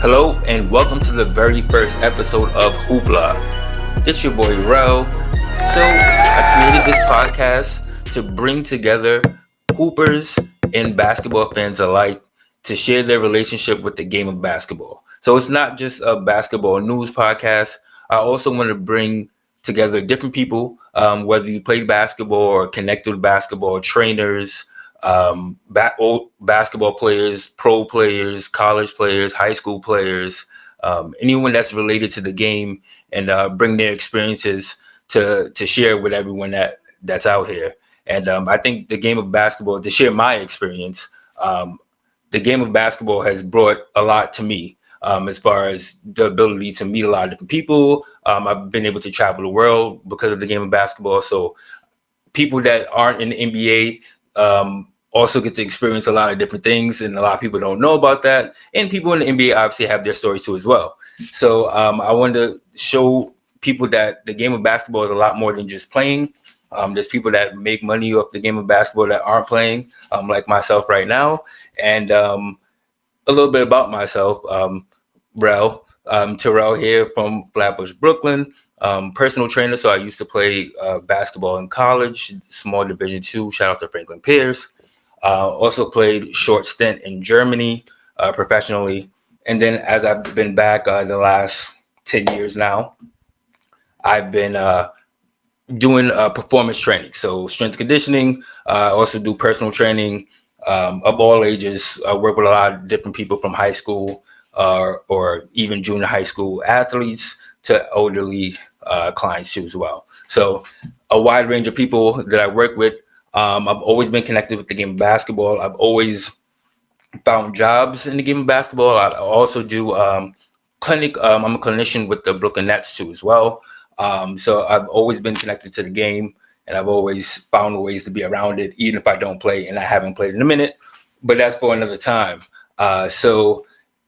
Hello and welcome to the very first episode of Hoopla. It's your boy Rel. So I created this podcast to bring together hoopers and basketball fans alike to share their relationship with the game of basketball. So it's not just a basketball news podcast. I also want to bring together different people, whether you played basketball or connected with basketball, trainers, old basketball players, pro players, college players, high school players, anyone that's related to the game, and bring their experiences to share with everyone that's out here. And I think the game of basketball, to share my experience, um, the game of basketball has brought a lot to me. As far as the ability to meet a lot of different people, I've been able to travel the world because of the game of basketball. So people that aren't in the NBA also get to experience a lot of different things, and a lot of people don't know about that. And people in the NBA obviously have their stories too as well. So I wanted to show people that the game of basketball is a lot more than just playing. There's people that make money off the game of basketball that aren't playing, like myself right now. And a little bit about myself, Terrell here from Flatbush, Brooklyn. Personal trainer, so I used to play basketball in college, small Division II. Shout out to Franklin Pierce. Also played short stint in Germany professionally, and then as I've been back the last 10 years now, I've been doing performance training, so strength conditioning. I also do personal training of all ages. I work with a lot of different people from high school or even junior high school athletes to elderly clients too as well. So a wide range of people that I work with. I've always been connected with the game of basketball. I've always found jobs in the game of basketball. I also do clinic. I'm a clinician with the Brooklyn Nets too as well. So I've always been connected to the game, and I've always found ways to be around it, even if I don't play, and I haven't played in a minute. But that's for another time. So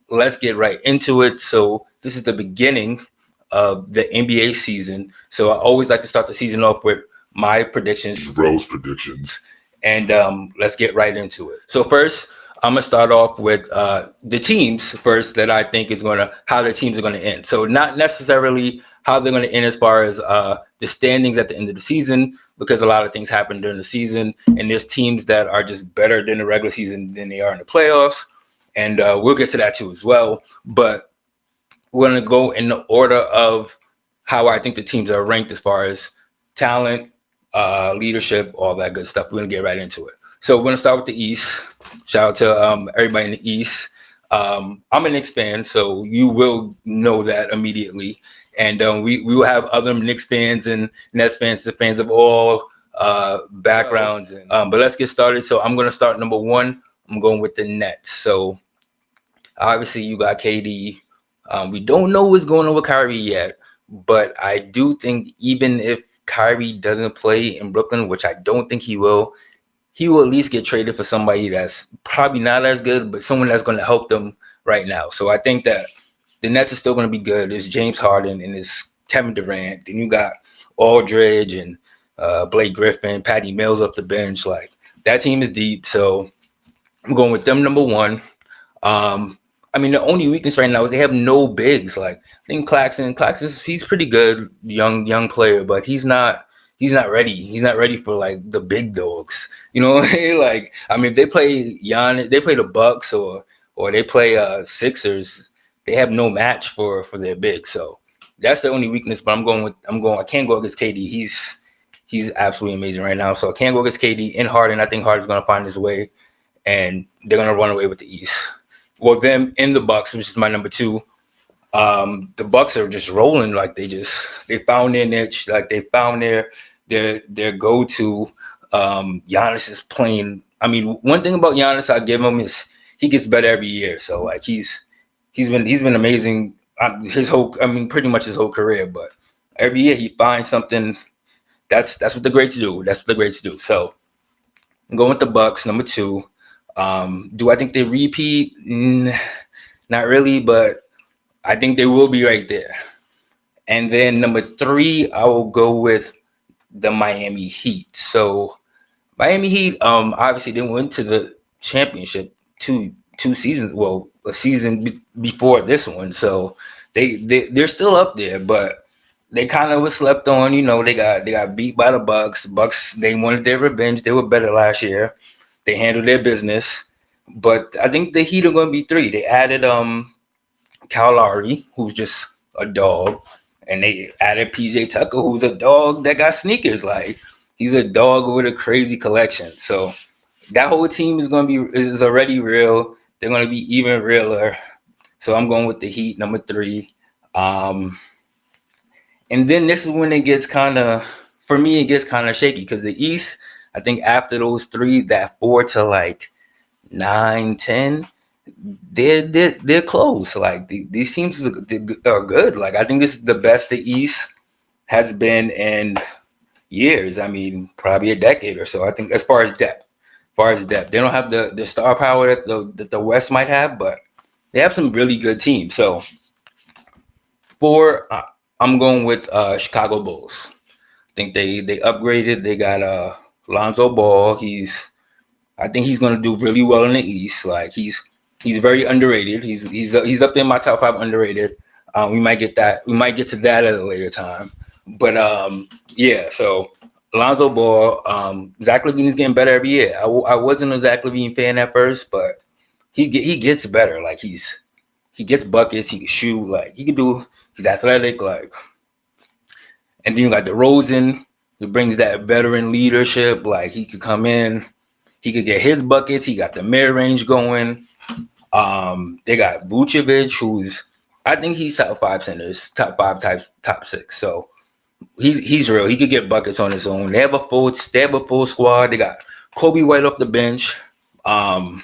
let's get right into it. So this is the beginning of the NBA season. So I always like to start the season off with my predictions, Rose predictions, and let's get right into it. So first, I'm gonna start off with the teams first that I think is gonna how the teams are gonna end. So not necessarily how they're gonna end as far as the standings at the end of the season, because a lot of things happen during the season, and there's teams that are just better than the regular season than they are in the playoffs, and we'll get to that too as well. But we're gonna go in the order of how I think the teams are ranked as far as talent, leadership, all that good stuff. We're gonna get right into it. So we're gonna start with the East. Shout out to everybody in the East. I'm a Knicks fan, so you will know that immediately. And we will have other Knicks fans and Nets fans, the fans of all backgrounds. And, but let's get started. So I'm gonna start number one. I'm going with the Nets. So obviously you got KD. We don't know what's going on with Kyrie yet, but I do think even if Kyrie doesn't play in Brooklyn, which I don't think he will at least get traded for somebody that's probably not as good, but someone that's going to help them right now. So I think that the Nets are still going to be good. There's James Harden and there's Kevin Durant. Then you got Aldridge and Blake Griffin, Patty Mills off the bench. Like, that team is deep. So I'm going with them number one. I mean, the only weakness right now is they have no bigs. Like, I think Claxton, he's pretty good, young player, but he's not ready. He's not ready for like the big dogs. You know, like, I mean, if they play they play the Bucks or they play Sixers, they have no match for their bigs. So that's the only weakness. But I can't go against KD. He's absolutely amazing right now. So I can't go against KD and Harden. I think Harden's gonna find his way, and they're gonna run away with the East. Well, them in the Bucks, which is my number two. The Bucks are just rolling. Like, they found their niche. Like, they found their go-to. Giannis is playing. I mean, one thing about Giannis I give him is he gets better every year. So like he's been amazing. Pretty much his whole career. But every year he finds something. That's what the greats do. So I'm going with the Bucks, number two. Do I think they repeat? Not really, but I think they will be right there. And then number three, I will go with the Miami Heat. So Miami Heat, obviously they went to the championship two 2 seasons, well, a season before this one. So they're still up there, but they kind of was slept on. They got beat by the Bucks. Bucks, they wanted their revenge. They were better last year. They handled their business. But I think the Heat are going to be three. They added Kyle Lowry, who's just a dog, and they added PJ Tucker, who's a dog that got sneakers. Like, he's a dog with a crazy collection. So that whole team is already real. They're going to be even realer. So I'm going with the Heat, number three. And then this is when it gets kind of, for me, it gets kind of shaky because the East, I think after those three, that 4 to like 9, 10, they're close. Like these teams are good. Like I think this is the best the East has been in years. I mean, probably a decade or so. I think as far as depth, they don't have the star power that the West might have, but they have some really good teams. So four, I'm going with Chicago Bulls. I think they upgraded. They got Lonzo Ball. I think he's going to do really well in the East. Like he's very underrated. He's up there in my top 5 underrated. We might get that. We might get to that at a later time. But yeah. So Lonzo Ball. Zach LaVine is getting better every year. I wasn't a Zach LaVine fan at first, but he gets better. Like he gets buckets. He can shoot. Like he can do. He's athletic. Like, and then you got DeRozan, who brings that veteran leadership. Like he could come in. He could get his buckets. He got the mid range going. They got Vucevic, I think he's top 5 centers, top 5 types, top 6. So he's real. He could get buckets on his own. They have a full squad. They got Kobe White off the bench. Yeah,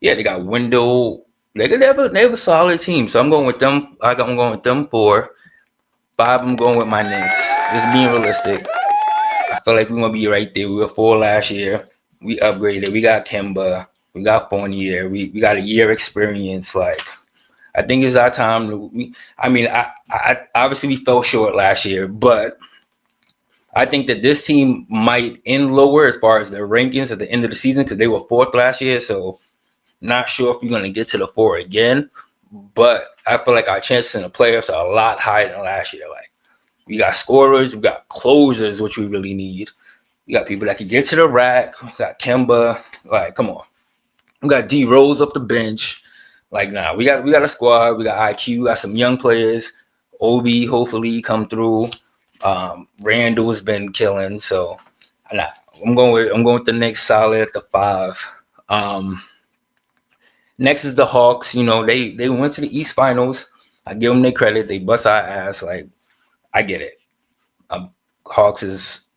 they got Wendell. They have a solid team. So I'm going with them. I'm going with them 4. 5. I'm going with my Knicks. Just being realistic. I feel like we're gonna be right there. We were 4 last year. We upgraded. We got Kemba. We got Fournier. We got a year experience. Like I think it's our time. I obviously we fell short last year, but I think that this team might end lower as far as their rankings at the end of the season because they were 4th last year. So not sure if we're gonna get to the 4 again. But I feel like our chances in the playoffs are a lot higher than last year. Like we got scorers, we got closers, which we really need. We got people that can get to the rack. We got Kemba. Like, come on. We got D Rose up the bench. Like, nah, we got a squad. We got IQ. Got some young players. Obi, hopefully, come through. Randall's been killing. So, nah, I'm going with the Knicks solid at the 5. Next is the Hawks. They went to the East Finals. I give them their credit. They bust our ass. Like, I get it. Hawks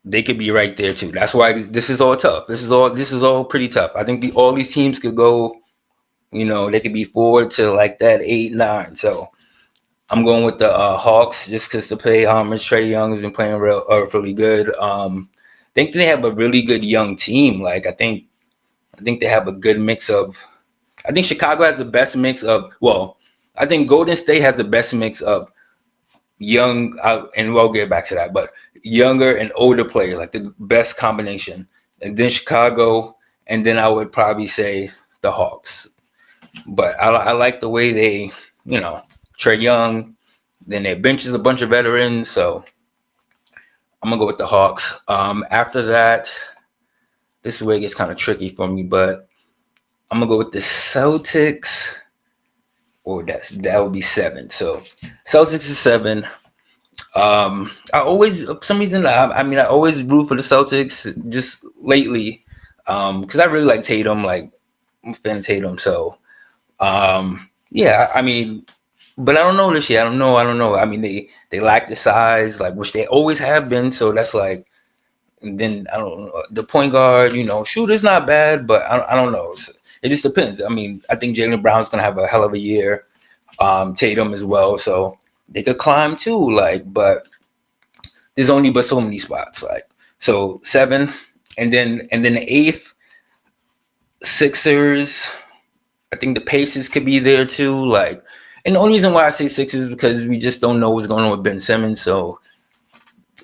they could be right there too. That's why this is all tough. This is all pretty tough. I think all these teams could go. They could be 4 to like that 8, 9. So I'm going with the Hawks just because to pay homage. Trae Young has been playing really good. I think they have a really good young team. Like I think they have a good mix of. I think Chicago has the best mix of. Well, I think Golden State has the best mix of young, and we'll get back to that, but younger and older players, like the best combination. And then Chicago, and then I would probably say the Hawks. But I like the way they, Trae Young, then their bench is a bunch of veterans, so I'm going to go with the Hawks. After that, this is where it gets kind of tricky for me, but I'm going to go with the Celtics. Or that would be 7. So Celtics is 7. I always, for some reason, I always root for the Celtics just lately, because I really like Tatum. Like I'm a fan of Tatum. So, yeah, but I don't know this year. I don't know. I mean, they lack the size, like which they always have been. So that's like, and then I don't know the point guard. Shooter's not bad, but I don't know. It just depends. I mean, I think Jaylen Brown's gonna have a hell of a year. Tatum as well, so they could climb too. Like, but there's only but so many spots. Like, so 7, and then the 8th, Sixers. I think the Pacers could be there too. Like, and the only reason why I say Sixers is because we just don't know what's going on with Ben Simmons. So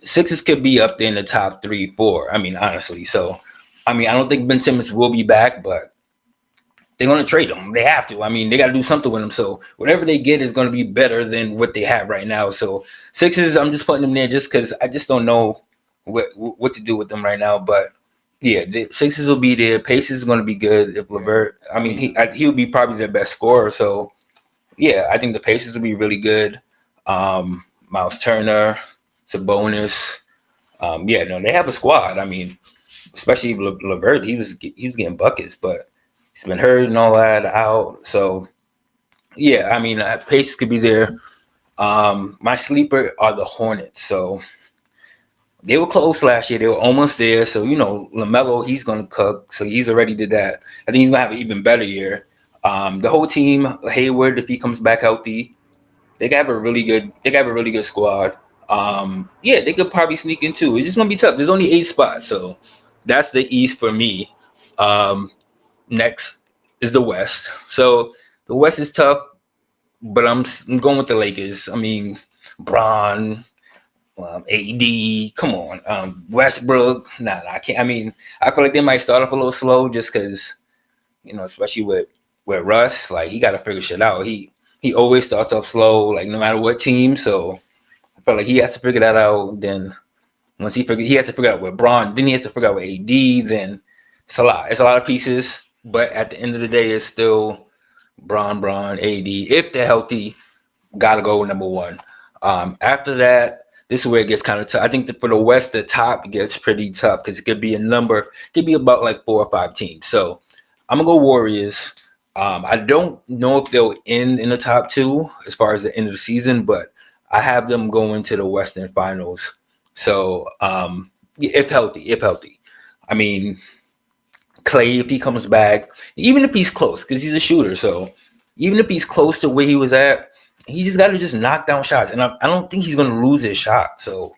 Sixers could be up there in the top 3, 4. I mean, honestly. So, I don't think Ben Simmons will be back, but they're going to trade him. They have to. I mean, they got to do something with him. So whatever they get is going to be better than what they have right now. So Sixers, I'm just putting them there just because I just don't know what to do with them right now. But yeah, the Sixers will be there. Pacers is going to be good if Levert. I mean, he'll be probably their best scorer. So yeah, I think the Pacers will be really good. Miles Turner, Sabonis. Yeah, no, they have a squad. I mean, especially Levert, he was getting buckets, but he's been hurt and all that out. So yeah, I mean, Pacers could be there. My sleeper are the Hornets. So they were close last year. They were almost there. So LaMelo, he's gonna cook. So he's already did that. I think he's gonna have an even better year. The whole team, Hayward, if he comes back healthy, they got a really good. They got a really good squad. Yeah, they could probably sneak in too. It's just gonna be tough. There's only 8 spots, so that's the East for me. Um, Next is the West. So the West is tough, but I'm going with the Lakers. I mean, Bron, AD, come on, Westbrook. Nah, I can't. I mean, I feel like they might start off a little slow just because especially with Russ, like he got to figure shit out. He always starts off slow, like no matter what team. So I feel like he has to figure that out. Then once he has to figure out with Braun. Then he has to figure out with AD. Then it's a lot. It's a lot of pieces. But at the end of the day, it's still Braun, AD. If they're healthy, gotta go number one. After that, this is where it gets kind of tough. I think that for the West, the top gets pretty tough because it could be about like 4 or 5 teams. So I'm gonna go Warriors. I don't know if they'll end in the top two as far as the end of the season, but I have them going to the Western Finals. So yeah, if healthy, I mean Clay, if he comes back, even if he's close, because he's a shooter, so even if he's close to where he was at, he just got to just knock down shots, and I don't think he's going to lose his shot. So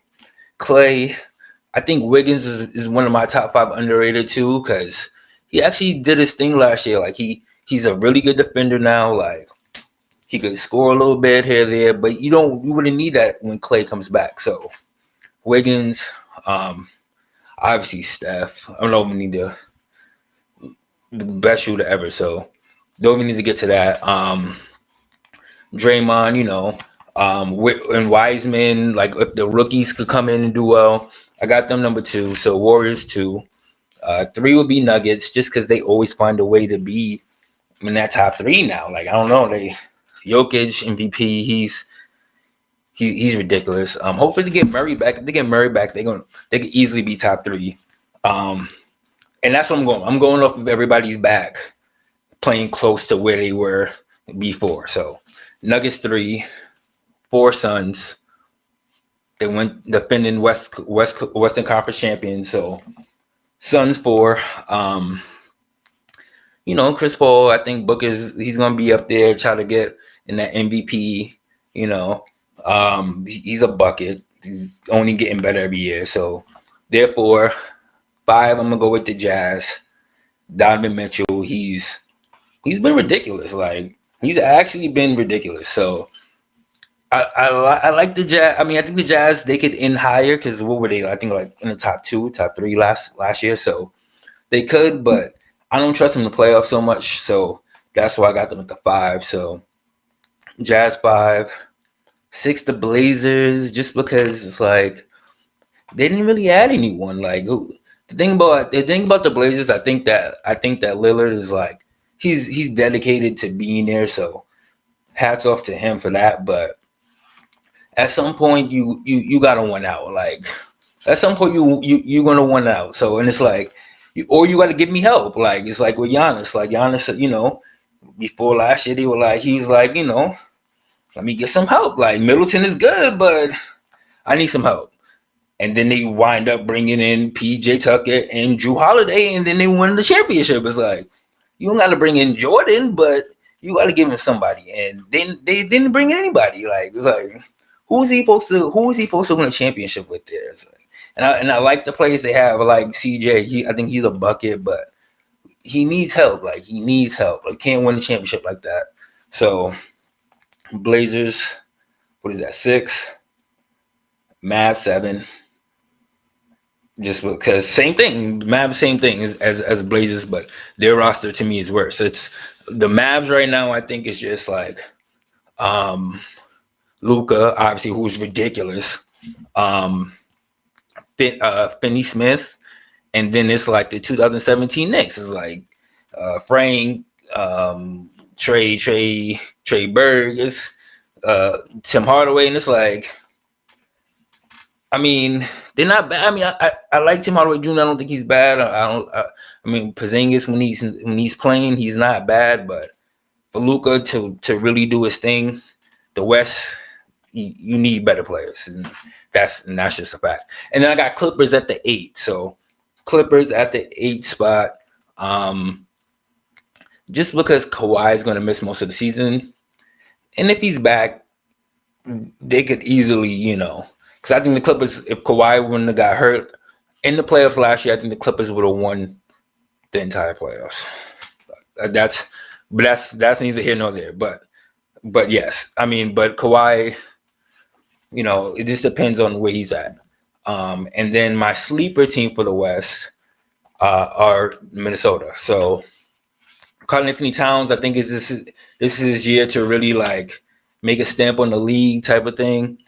Clay, I think Wiggins is one of my top 5 underrated too, because he actually did his thing last year. Like he's a really good defender now. Like he could score a little bit here there, but you wouldn't need that when Clay comes back. So Wiggins, obviously Steph. I don't know if we need the best shooter ever, so don't even need to get to that. Draymond, and Wiseman, like if the rookies could come in and do well, I got them number 2. So Warriors 2. 3 would be Nuggets, just because they always find a way to be in that top 3 now. Like I don't know, Jokic MVP, he's ridiculous. Hopefully they get Murray back. If they get Murray back, they could easily be top 3. And that's what I'm going. I'm going off of everybody's back, playing close to where they were before. So Nuggets 3, 4 Suns. They went defending Western Conference champions. So Suns 4. Chris Paul. I think he's gonna be up there, try to get in that MVP. He's a bucket. He's only getting better every year. So therefore, 5. I'm gonna go with the Jazz. Donovan Mitchell. He's been ridiculous. Like he's actually been ridiculous. So I like the Jazz. I mean, I think the Jazz, they could end higher because what were they? I think like in the top 2, top 3 last year. So they could, but I don't trust them to playoffs so much. So that's why I got them at the 5. So Jazz 5, 6 the Blazers, just because it's like they didn't really add anyone. Like the thing about the Blazers, I think that Lillard is like he's dedicated to being there. So hats off to him for that. But at some point you gotta win out. Like at some point you're gonna win out. So and it's like you gotta give me help. Like it's like with Giannis. Like Giannis, before last year he's like, let me get some help. Like Middleton is good, but I need some help. And then they wind up bringing in PJ Tucker and Drew Holiday, and then they win the championship. It's like you don't got to bring in Jordan, but you got to give him somebody. And then they didn't bring in anybody. Like it's like who is he supposed to win a championship with there? It's like, and I like the players they have. Like CJ, I think he's a bucket, but he needs help. Like he needs help. Like can't win a championship like that. So Blazers, what is that? 6, Mavs 7. just because same thing. Mavs same thing as Blazers, but their roster to me is worse. It's the Mavs right now. I think it's just like um, Luca, obviously, who's ridiculous. Um, Finney Smith, and then it's like the 2017 Knicks. It's like Frank, Trey Berg, it's Tim Hardaway, and it's like, I mean, they're not bad. I mean, I like Tim Hardaway Jr. I don't think he's bad. I mean, Porzingis when he's playing, he's not bad. But for Luka to really do his thing, the West, you need better players, and that's just a fact. And then I got Clippers at the 8. So Clippers at the 8 spot. Um, just because Kawhi is going to miss most of the season, and if he's back, they could easily, because I think the Clippers, if Kawhi wouldn't have got hurt in the playoffs last year, I think the Clippers would have won the entire playoffs. That's that's neither here nor there. But yes, I mean, but Kawhi, it just depends on where he's at. And then my sleeper team for the West are Minnesota. So Karl Anthony Towns, I think this is his year to really like make a stamp on the league type of thing.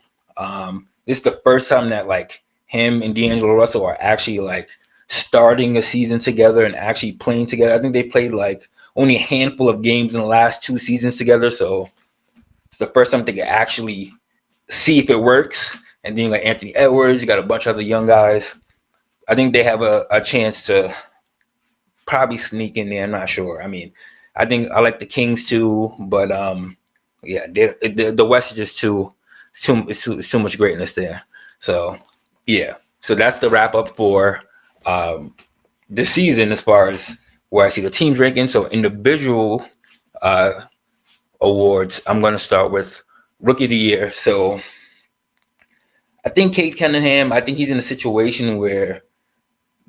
This is the first time that like him and D'Angelo Russell are actually like starting a season together and actually playing together. I think they played like only a handful of games in the last 2 seasons together. So it's the first time they can actually see if it works. And then like Anthony Edwards, you got a bunch of other young guys. I think they have a chance to probably sneak in there. I'm not sure. I mean, I think I like the Kings too, but yeah, the West is just it's too much greatness there. So yeah, so that's the wrap up for the season as far as where I see the teams ranking. So individual awards, I'm going to start with Rookie of the Year. So I think Cade Cunningham, I think he's in a situation where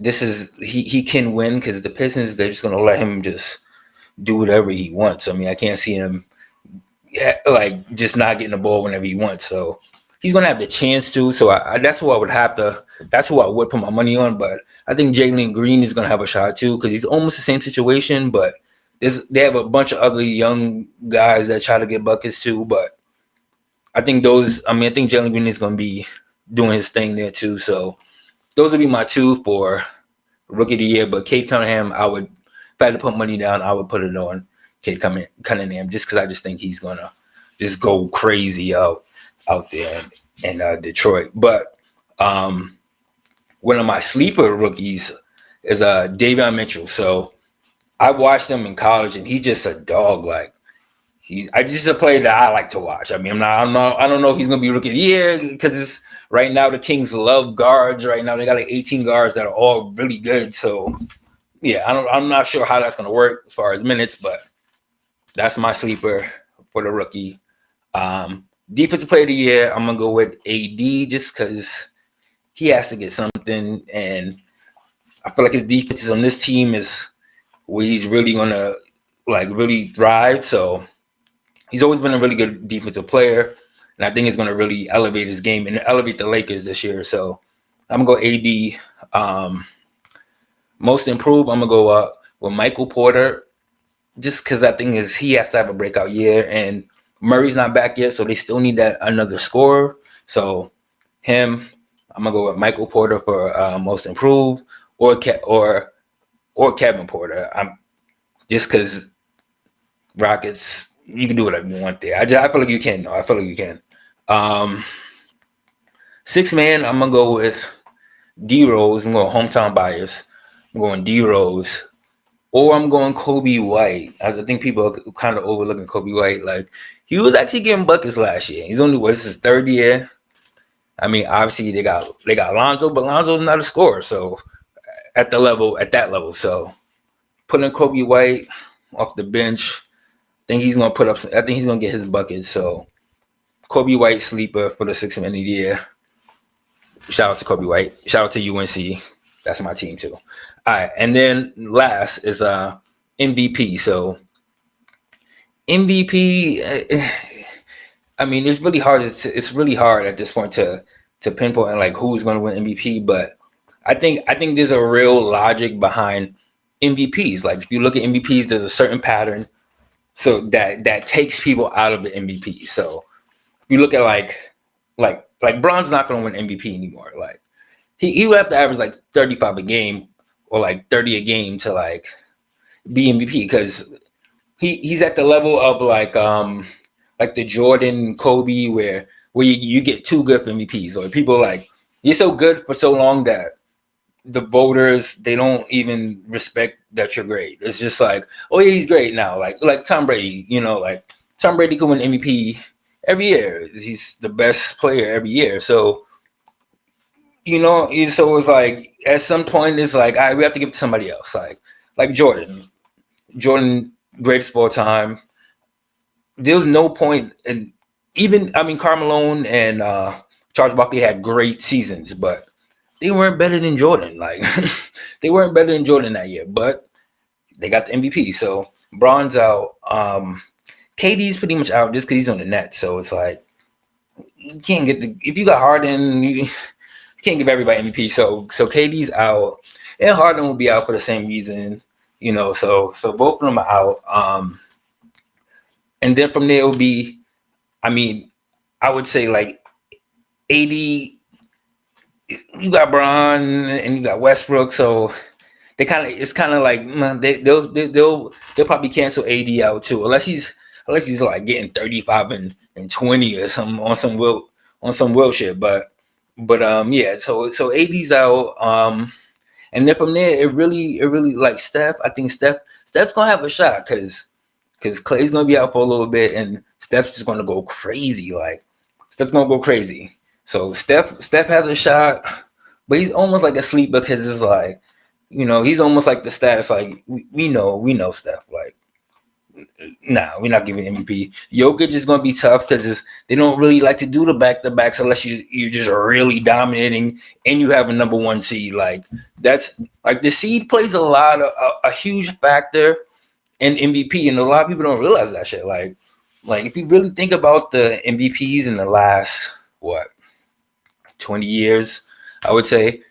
he can win because the Pistons, they're just going to let him just do whatever he wants. I mean, I can't see him like just not getting the ball whenever he wants. So he's going to have the chance to. So that's who I would put my money on. But I think Jalen Green is going to have a shot too because he's almost the same situation. But they have a bunch of other young guys that try to get buckets too. But I think I think Jalen Green is going to be doing his thing there too. So those would be my 2 for Rookie of the Year. But Cade Cunningham, if I had to put money down, I would put it on Cade Cunningham just because I just think he's going to just go crazy out there in Detroit. But one of my sleeper rookies is Davion Mitchell. So I watched him in college, and he's just a dog. Like I just a player that I like to watch. I mean, I don't know if he's gonna be Rookie of the Year because it's right now the Kings love guards. Right now they got like 18 guards that are all really good. So yeah, I'm not sure how that's gonna work as far as minutes, but that's my sleeper for the rookie. Defensive Player of the Year, I'm gonna go with AD just because he has to get something, and I feel like his defense on this team is where he's really gonna like really thrive. So he's always been a really good defensive player, and I think he's gonna really elevate his game and elevate the Lakers this year. So I'm gonna go AD. Most improved, I'm gonna go with Michael Porter, just because I think he has to have a breakout year, and Murray's not back yet, so they still need that another scorer. So him, I'm gonna go with Michael Porter for most improved, or Kevin Porter. I'm just because Rockets, you can do whatever you want there. I feel like you can. I feel like you can. 6 man, I'm gonna go with D Rose. I'm going hometown bias. I'm going D Rose. Or I'm going Kobe White. I think people are kind of overlooking Kobe White. Like, he was actually getting buckets last year. He's only, this is his 3rd year. I mean, obviously they got Lonzo, but Lonzo's not a scorer. So at that level. So putting Kobe White off the bench, I think he's gonna get his buckets. So Kobe White sleeper for the 6th man of the year. Shout out to Kobe White. Shout out to UNC. That's my team too. All right, and then last is MVP. So MVP, I mean, it's really hard at this point to pinpoint like who's going to win MVP. But I think there's a real logic behind MVPs. Like if you look at MVPs, there's a certain pattern so that takes people out of the MVP. So if you look at like Bron's not going to win MVP anymore. Like he would have to average like 35 a game or like 30 a game to like be MVP because he's at the level of like the Jordan Kobe where you get too good for MVPs or people like you're so good for so long that the voters they don't even respect that you're great. It's just like, oh yeah, he's great now. Like Tom Brady, like Tom Brady can win MVP every year. He's the best player every year. So so it's like at some point it's like, all right, we have to give it to somebody else. Like Jordan. Jordan, greatest of all time. There's no point in even I mean Carmelo and Charles Barkley had great seasons, but they weren't better than Jordan. Like they weren't better than Jordan that year, but they got the MVP. So Bron's out. KD's pretty much out just because he's on the net. So it's like you can't get if you got Harden, you can't give everybody MVP. So KD's out, and Harden will be out for the same reason. So both of them are out. And then from there it will be, I mean, I would say like 80. You got Bron and you got Westbrook, so it's kind of like they'll probably cancel AD out too, unless he's like getting 35 and 20 or some on some will shit. But yeah, so AD's out. And then from there it really like Steph. I think Steph's gonna have a shot because Clay's gonna be out for a little bit and Steph's just gonna go crazy. Like Steph's gonna go crazy. So Steph has a shot, but he's almost like a sleeper because it's like, he's almost like the status like we know Steph. Like, nah, we're not giving MVP. Jokic is gonna be tough because they don't really like to do the back to backs unless you're just really dominating and you have a number one seed. Like that's like the seed plays a huge factor in MVP, and a lot of people don't realize that shit. Like if you really think about the MVPs in the last 20 years, I would say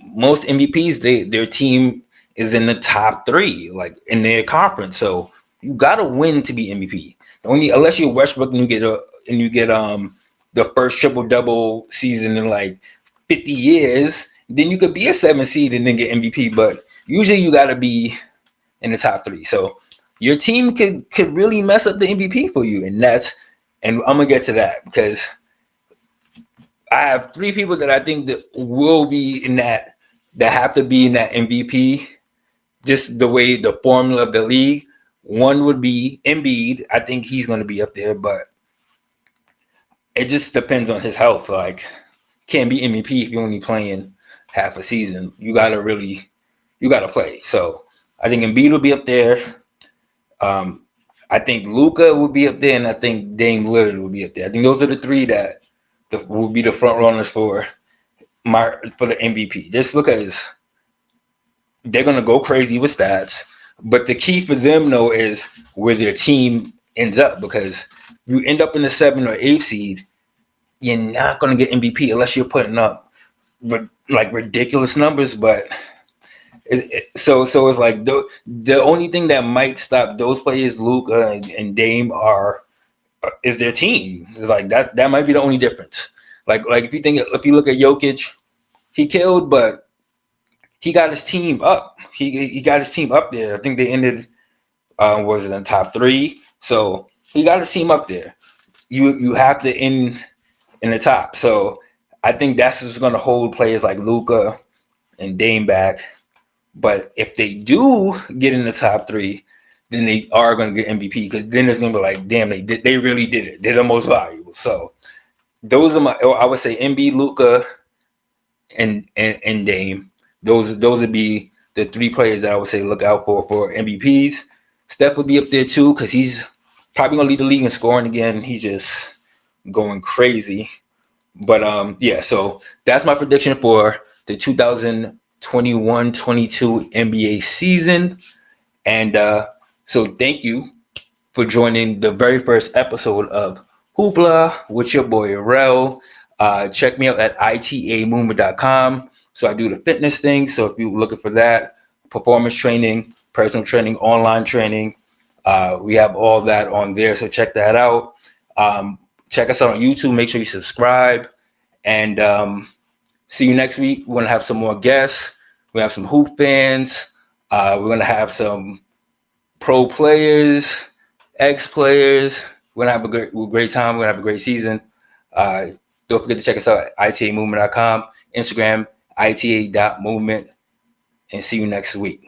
most MVPs, their team is in the top three, like in their conference. So you gotta win to be MVP. Only unless you're Westbrook and you get the first triple double season in like 50 years, then you could be a 7 seed and then get MVP. But usually you gotta be in the top three. So your team could really mess up the MVP for you, and I'm gonna get to that because I have three people that I think that will be in that have to be in that MVP. Just the way the formula of the league. One would be Embiid. I think he's going to be up there, but it just depends on his health. Like, can't be MVP if you're only playing half a season. You gotta play. So I think Embiid will be up there. I think Luka will be up there, and I think Dame Lillard will be up there. I think those are the three that will be the front runners for the MVP. Just because they're gonna go crazy with stats, but the key for them though is where their team ends up, because you end up in the 7 or 8 seed, you're not gonna get MVP unless you're putting up like ridiculous numbers. But so it's like the only thing that might stop those players, Luka and Dame, is their team. It's like that might be the only difference. Like if you look at Jokic, he killed, but he got his team up. He got his team up there. I think they ended was it in top 3. So he got his team up there. You have to end in the top. So I think that's what's going to hold players like Luka and Dame back. But if they do get in the top 3, then they are going to get MVP, because then it's going to be like, damn, they really did it. They're the most valuable. So those are I would say Embiid, Luka, and Dame. Those would be the 3 players that I would say look out for MVPs. Steph would be up there too, because he's probably going to lead the league in scoring again. He's just going crazy. But yeah, so that's my prediction for the 2021-22 NBA season. And so thank you for joining the very first episode of Hoopla with your boy Rel. Check me out at itamovement.com. So I do the fitness thing. So if you're looking for that, performance training, personal training, online training, we have all that on there. So check that out. Check us out on YouTube. Make sure you subscribe. And see you next week. We're going to have some more guests. We have some hoop fans. We're going to have some pro players, ex players. We're going to have a great time. We're going to have a great season. Don't forget to check us out at itamovement.com, Instagram, ita.movement, and see you next week.